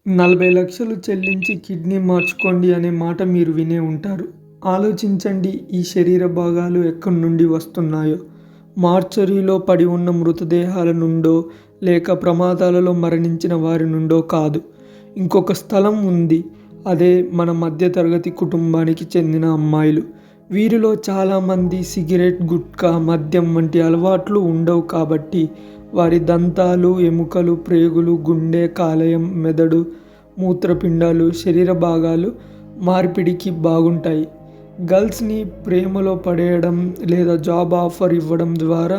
40,00,000 చెల్లించి కిడ్నీ మార్చుకోండి అనే మాట మీరు వినే ఉంటారు. ఆలోచించండి, ఈ శరీర భాగాలు ఎక్కడి నుండి వస్తున్నాయో. మార్చరీలో పడి ఉన్న మృతదేహాల నుండో, లేక ప్రమాదాలలో మరణించిన వారి నుండో కాదు. ఇంకొక స్థలం ఉంది. అదే మన మధ్యతరగతి కుటుంబానికి చెందిన అమ్మాయిలు. వీరిలో చాలామంది సిగరెట్, గుట్కా, మద్యం వంటి అలవాట్లు ఉండవు కాబట్టి వారి దంతాలు, ఎముకలు, ప్రేగులు, గుండె, కాలేయం, మెదడు, మూత్రపిండాలు, శరీర భాగాలు మార్పిడికి బాగుంటాయి. గర్ల్స్ని ప్రేమలో పడేయడం లేదా జాబ్ ఆఫర్ ఇవ్వడం ద్వారా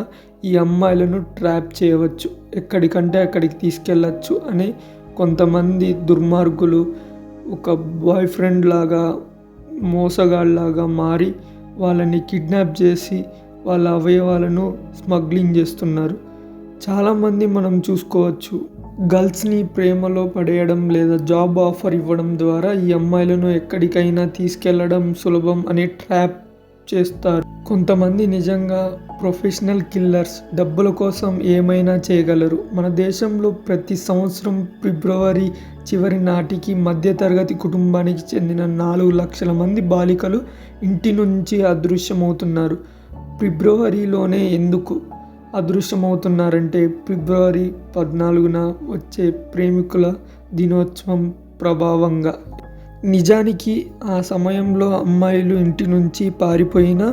ఈ అమ్మాయిలను ట్రాప్ చేయవచ్చు, ఎక్కడికంటే అక్కడికి తీసుకెళ్ళచ్చు అని కొంతమంది దుర్మార్గులు ఒక బాయ్ ఫ్రెండ్ లాగా, మోసగాళ్ళలాగా మారి వాళ్ళని కిడ్నాప్ చేసి వాళ్ళ అవయవాలను స్మగ్లింగ్ చేస్తున్నారు. చాలామంది మనం చూసుకోవచ్చు, గర్ల్స్ని ప్రేమలో పడేయడం లేదా జాబ్ ఆఫర్ ఇవ్వడం ద్వారా ఈ అమ్మాయిలను ఎక్కడికైనా తీసుకెళ్లడం సులభం అని ట్రాప్ చేస్తారు. కొంతమంది నిజంగా ప్రొఫెషనల్ కిల్లర్స్, డబ్బుల కోసం ఏమైనా చేయగలరు. మన దేశంలో ప్రతి సంవత్సరం ఫిబ్రవరి చివరి నాటికి మధ్యతరగతి కుటుంబానికి చెందిన 4 లక్షల మంది బాలికలు ఇంటి నుంచి అదృశ్యమవుతున్నారు. ఫిబ్రవరిలోనే ఎందుకు అదృశ్యమవుతున్నారంటే ఫిబ్రవరి 14న వచ్చే ప్రేమికుల దినోత్సవం ప్రభావంగా. నిజానికి ఆ సమయంలో అమ్మాయిలు ఇంటి నుంచి పారిపోయినా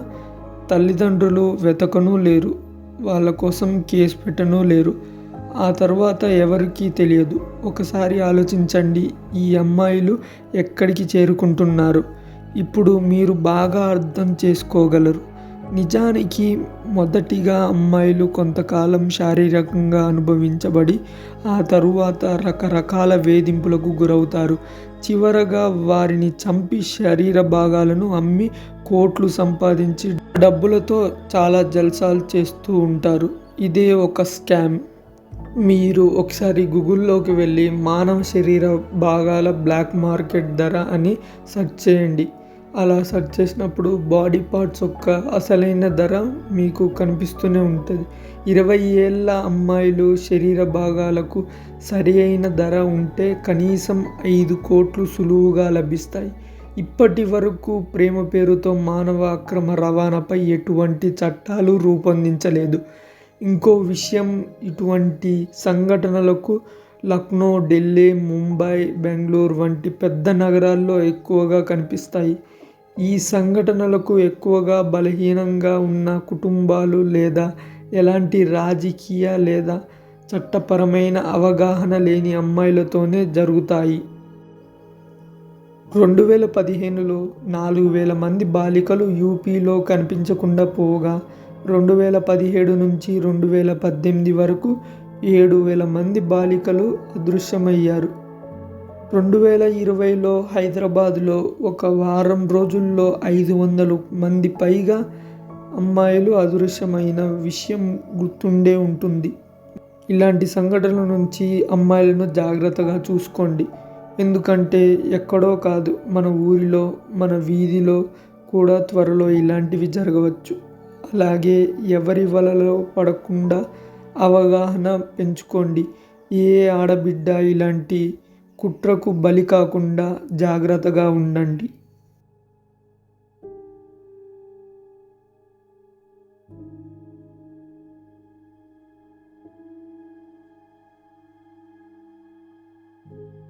తల్లిదండ్రులు వెతకనూ లేరు, వాళ్ళ కోసం కేసు పెట్టనూ లేరు. ఆ తర్వాత ఎవరికీ తెలియదు. ఒకసారి ఆలోచించండి, ఈ అమ్మాయిలు ఎక్కడికి చేరుకుంటున్నారు. ఇప్పుడు మీరు బాగా అర్థం చేసుకోగలరు. నిజానికి మొదటిగా అమ్మాయిలు కొంతకాలం శారీరకంగా అనుభవించబడి ఆ తరువాత రకరకాల వేధింపులకు గురవుతారు. చివరగా వారిని చంపి శరీర భాగాలను అమ్మి కోట్లు సంపాదించి డబ్బులతో చాలా జల్సాలు చేస్తూ ఉంటారు. ఇదే ఒక స్కామ్. మీరు ఒకసారి గూగుల్లోకి వెళ్ళి మానవ శరీర భాగాల బ్లాక్ మార్కెట్ ధర అని సెర్చ్ చేయండి. అలా సెర్చ్ చేసినప్పుడు బాడీ పార్ట్స్ యొక్క అసలైన ధర మీకు కనిపిస్తూనే ఉంటుంది. 20 ఏళ్ల అమ్మాయిలు శరీర భాగాలకు సరి అయిన ధర ఉంటే కనీసం 5 కోట్లు సులువుగా లభిస్తాయి. ఇప్పటి వరకు ప్రేమ పేరుతో మానవ అక్రమ రవాణాపై ఎటువంటి చట్టాలు రూపొందించలేదు. ఇంకో విషయం, ఇటువంటి సంఘటనలకు లక్నో, ఢిల్లీ, ముంబై, బెంగళూరు వంటి పెద్ద నగరాల్లో ఎక్కువగా కనిపిస్తాయి. ఈ సంఘటనలకు ఎక్కువగా బలహీనంగా ఉన్న కుటుంబాలు లేదా ఎలాంటి రాజకీయ లేదా చట్టపరమైన అవగాహన లేని అమ్మాయిలతోనే జరుగుతాయి. 2015లో 4,000 మంది బాలికలు యూపీలో కనిపించకుండా పోగా 2017 నుంచి 2018 వరకు 7,000 మంది బాలికలు అదృశ్యమయ్యారు. 2020లో హైదరాబాద్లో ఒక వారం రోజుల్లో 500 మంది పైగా అమ్మాయిలు అదృశ్యమైన విషయం గుర్తుండే ఉంటుంది. ఇలాంటి సంఘటనల నుంచి అమ్మాయిలను జాగ్రత్తగా చూసుకోండి. ఎందుకంటే ఎక్కడో కాదు, మన ఊరిలో, మన వీధిలో కూడా త్వరలో ఇలాంటివి జరగవచ్చు. అలాగే ఎవరి వలలో పడకుండా అవగాహన పెంచుకోండి. ఏ ఆడబిడ్డ ఇలాంటి కుట్రకు బలి కాకుండా జాగ్రత్తగా ఉండండి.